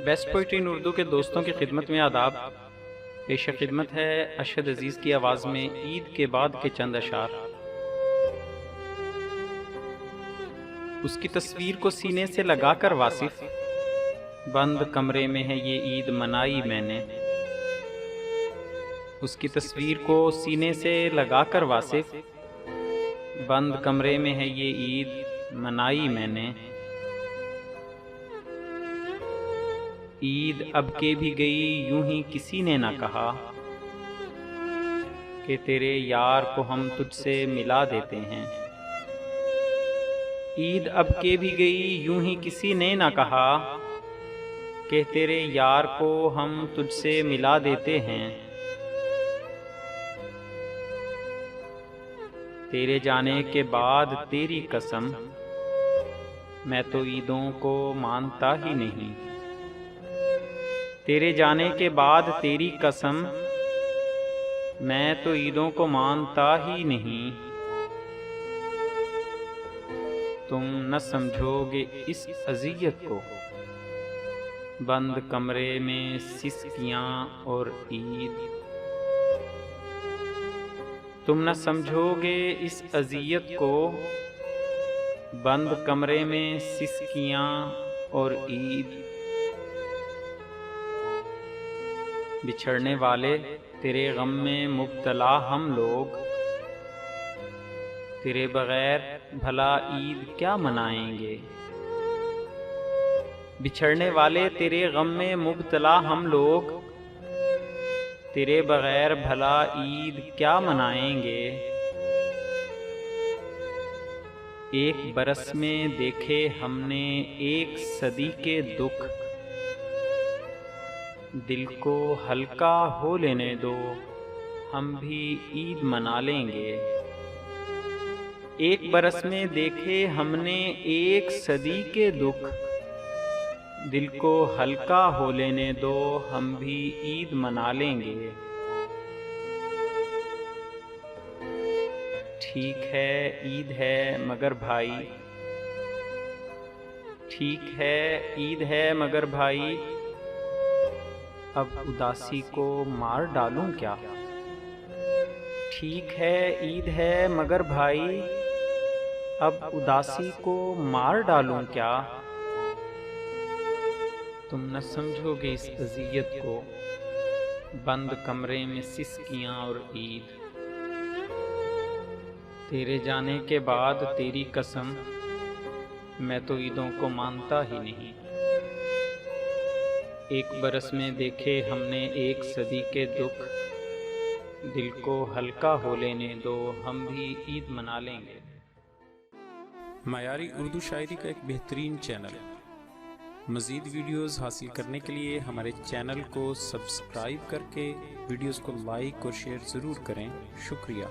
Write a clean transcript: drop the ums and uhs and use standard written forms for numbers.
Best poetry इन उर्दू के दोस्तों की खिदमत में आदाब। पेश खिदमत है अरशद अजीज़ की आवाज़ में ईद के बाद के चंद अशार। उसकी तस्वीर को सीने से लगाकर वासिफ, बंद कमरे में है ये ईद मनाई मैंने। उसकी तस्वीर को सीने से लगाकर वासिफ, बंद कमरे में है ये ईद मनाई मैंने। ईद अब के भी गई यूं ही किसी ने ना कहा कि तेरे यार को हम तुझसे मिला देते हैं। ईद अब के भी गई यूं ही किसी ने ना कहा कि तेरे यार को हम तुझसे मिला देते हैं। तेरे जाने के बाद तेरी कसम, मैं तो ईदों को मानता ही नहीं। तेरे जाने के बाद तेरी कसम, मैं तो ईदों को मानता ही नहीं। तुम न समझोगे इस अज़ियत को, बंद कमरे में सिसकियां और ईद। तुम न समझोगे इस अज़ियत को, बंद कमरे में सिसकियां और ईद। बिछड़ने वाले तेरे गम में मुब्तला हम लोग, तेरे बगैर भला ईद क्या मनाएंगे। बिछड़ने वाले तेरे गम में मुब्तला हम लोग, तेरे बगैर भला ईद क्या मनाएंगे। एक बरस में देखे हमने एक सदी के दुख, दिल को हल्का हो लेने दो, हम भी ईद मना लेंगे। एक बरस में देखे हमने एक सदी के दुख, दिल को हल्का हो लेने दो, हम भी ईद मना लेंगे। ठीक है ईद है मगर भाई, ठीक है ईद है मगर भाई, अब उदासी को मार डालूं क्या। ठीक है ईद है मगर भाई, अब उदासी को मार डालूं क्या। तुम न समझोगे इस अज़ियत को, बंद कमरे में सिसकियां और ईद। तेरे जाने के बाद तेरी कसम, मैं तो ईदों को मानता ही नहीं। एक बरस में देखे हमने एक सदी के दुख, दिल को हल्का हो लेने दो, हम भी ईद मना लेंगे। मायारी उर्दू शायरी का एक बेहतरीन चैनल। मज़ीद वीडियोस हासिल करने के लिए हमारे चैनल को सब्सक्राइब करके वीडियोस को लाइक और शेयर ज़रूर करें। शुक्रिया।